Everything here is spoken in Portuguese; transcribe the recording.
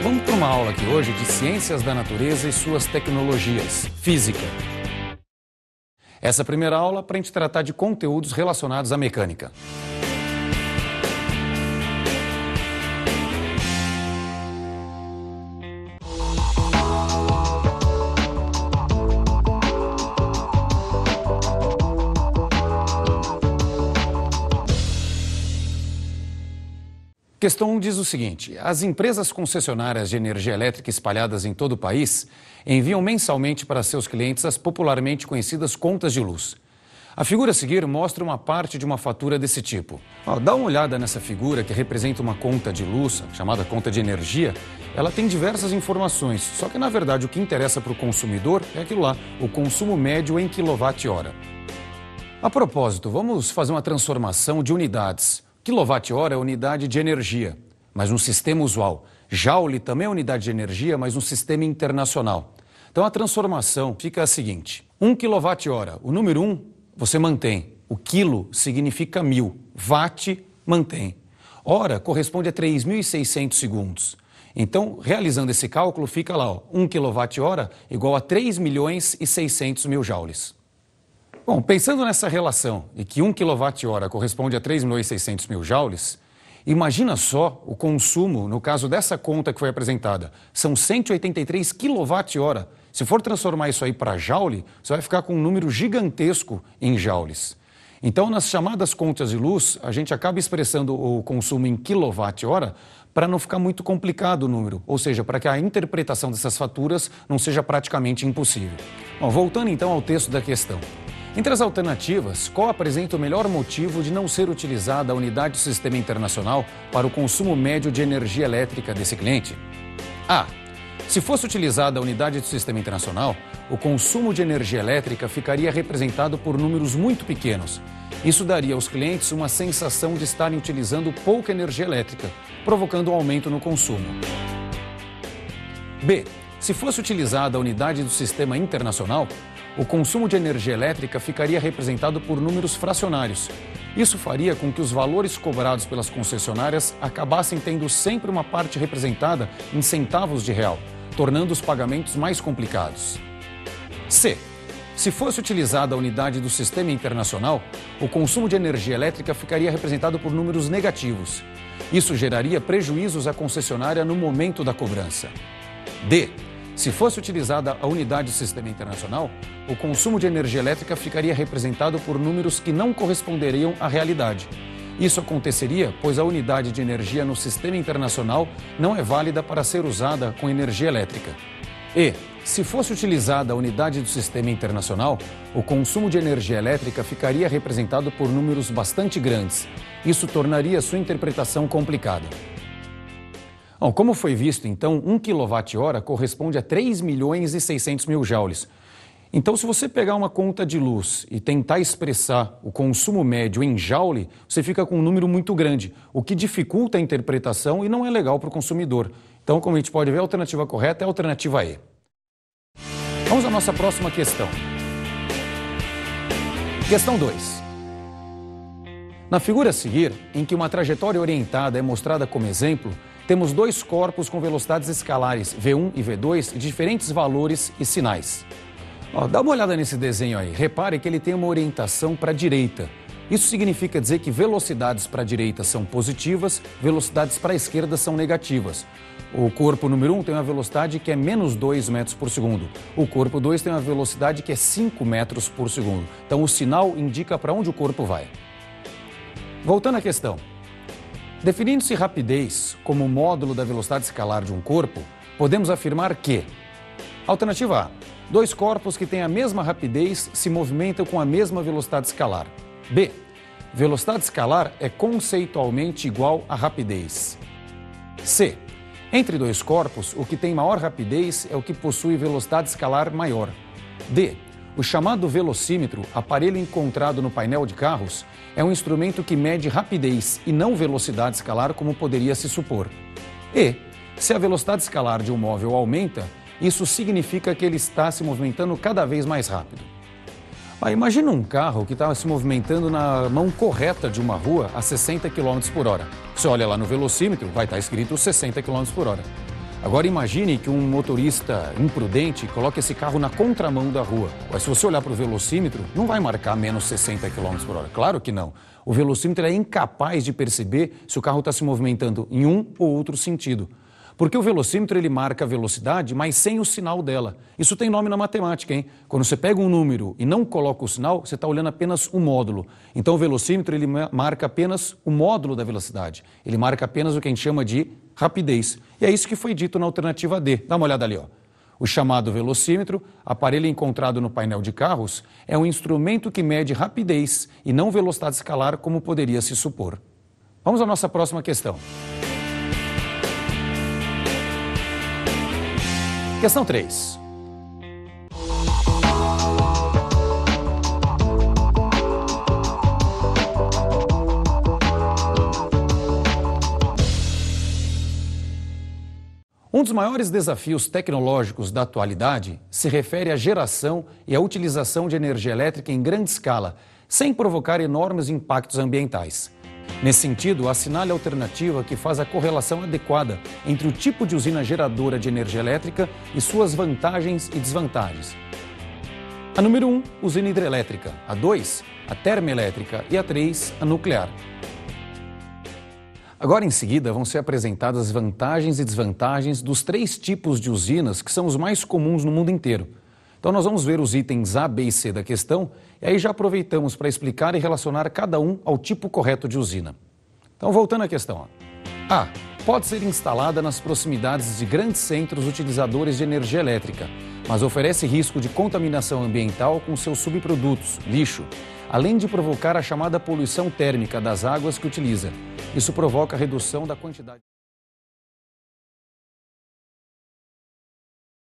Vamos para uma aula aqui hoje de ciências da natureza e suas tecnologias, física. Essa primeira aula para a gente tratar de conteúdos relacionados à mecânica. Questão 1 diz o seguinte: as empresas concessionárias de energia elétrica espalhadas em todo o país enviam mensalmente para seus clientes as popularmente conhecidas contas de luz. A figura a seguir mostra uma parte de uma fatura desse tipo. Dá uma olhada nessa figura que representa uma conta de luz, chamada conta de energia. Ela tem diversas informações, só que na verdade o que interessa para o consumidor é aquilo lá, o consumo médio em quilowatt-hora. A propósito, vamos fazer uma transformação de unidades. Quilowatt-hora é unidade de energia, mas no sistema usual. Joule também é unidade de energia, mas no sistema internacional. Então a transformação fica a seguinte: 1 kWh, o número 1 você mantém, o quilo significa 1000, watt mantém. Hora corresponde a 3.600 segundos. Então, realizando esse cálculo, fica lá, 1 kWh igual a 3.600.000 joules. Bom, pensando nessa relação e que 1 kWh corresponde a 3.600.000 joules, imagina só o consumo, no caso dessa conta que foi apresentada, são 183 kWh. Se for transformar isso aí para joule, você vai ficar com um número gigantesco em joules. Então, nas chamadas contas de luz, a gente acaba expressando o consumo em kWh para não ficar muito complicado o número, ou seja, para que a interpretação dessas faturas não seja praticamente impossível. Bom, voltando então ao texto da questão. Entre as alternativas, qual apresenta o melhor motivo de não ser utilizada a unidade do sistema internacional para o consumo médio de energia elétrica desse cliente? A. Se fosse utilizada a unidade do sistema internacional, o consumo de energia elétrica ficaria representado por números muito pequenos. Isso daria aos clientes uma sensação de estarem utilizando pouca energia elétrica, provocando um aumento no consumo. B. Se fosse utilizada a unidade do sistema internacional, o consumo de energia elétrica ficaria representado por números fracionários. Isso faria com que os valores cobrados pelas concessionárias acabassem tendo sempre uma parte representada em centavos de real, tornando os pagamentos mais complicados. C. Se fosse utilizada a unidade do sistema internacional, o consumo de energia elétrica ficaria representado por números negativos. Isso geraria prejuízos à concessionária no momento da cobrança. D. Se fosse utilizada a unidade do sistema internacional, o consumo de energia elétrica ficaria representado por números que não corresponderiam à realidade. Isso aconteceria pois a unidade de energia no sistema internacional não é válida para ser usada com energia elétrica. E, se fosse utilizada a unidade do sistema internacional, o consumo de energia elétrica ficaria representado por números bastante grandes. Isso tornaria sua interpretação complicada. Bom, como foi visto, então, 1 kWh corresponde a 3.600.000 joules. Então, se você pegar uma conta de luz e tentar expressar o consumo médio em joule, você fica com um número muito grande, o que dificulta a interpretação e não é legal para o consumidor. Então, como a gente pode ver, a alternativa correta é a alternativa E. Vamos à nossa próxima questão. Questão 2. Na figura a seguir, em que uma trajetória orientada é mostrada como exemplo, temos dois corpos com velocidades escalares V1 e V2 de diferentes valores e sinais. Dá uma olhada nesse desenho aí. Repare que ele tem uma orientação para a direita. Isso significa dizer que velocidades para a direita são positivas, velocidades para a esquerda são negativas. O corpo número 1 tem uma velocidade que é menos 2 metros por segundo. O corpo 2 tem uma velocidade que é 5 metros por segundo. Então o sinal indica para onde o corpo vai. Voltando à questão. Definindo-se rapidez como módulo da velocidade escalar de um corpo, podemos afirmar que: alternativa A, dois corpos que têm a mesma rapidez se movimentam com a mesma velocidade escalar. B, velocidade escalar é conceitualmente igual a rapidez. C, entre dois corpos, o que tem maior rapidez é o que possui velocidade escalar maior. D, o chamado velocímetro, aparelho encontrado no painel de carros, é um instrumento que mede rapidez e não velocidade escalar como poderia se supor. E, se a velocidade escalar de um móvel aumenta, isso significa que ele está se movimentando cada vez mais rápido. Imagina um carro que está se movimentando na mão correta de uma rua a 60 km por hora. Você olha lá no velocímetro, vai estar escrito 60 km por hora. Agora imagine que um motorista imprudente coloque esse carro na contramão da rua. Mas se você olhar para o velocímetro, não vai marcar menos 60 km por hora. Claro que não. O velocímetro é incapaz de perceber se o carro está se movimentando em um ou outro sentido. Porque o velocímetro ele marca a velocidade, mas sem o sinal dela. Isso tem nome na matemática, hein? Quando você pega um número e não coloca o sinal, você está olhando apenas o módulo. Então o velocímetro ele marca apenas o módulo da velocidade. Ele marca apenas o que a gente chama de rapidez. E é isso que foi dito na alternativa D. Dá uma olhada ali, ó. O chamado velocímetro, aparelho encontrado no painel de carros, é um instrumento que mede rapidez e não velocidade escalar como poderia se supor. Vamos à nossa próxima questão. Questão 3. Um dos maiores desafios tecnológicos da atualidade se refere à geração e à utilização de energia elétrica em grande escala, sem provocar enormes impactos ambientais. Nesse sentido, assinale a alternativa que faz a correlação adequada entre o tipo de usina geradora de energia elétrica e suas vantagens e desvantagens. A número 1, usina hidrelétrica. A 2, a termoelétrica. E a 3, a nuclear. Agora, em seguida, vão ser apresentadas as vantagens e desvantagens dos 3 tipos de usinas que são os mais comuns no mundo inteiro. Então, nós vamos ver os itens A, B e C da questão e aí já aproveitamos para explicar e relacionar cada um ao tipo correto de usina. Então, voltando à questão. A. Pode ser instalada nas proximidades de grandes centros utilizadores de energia elétrica, mas oferece risco de contaminação ambiental com seus subprodutos, lixo, além de provocar a chamada poluição térmica das águas que utiliza. Isso provoca a redução da quantidade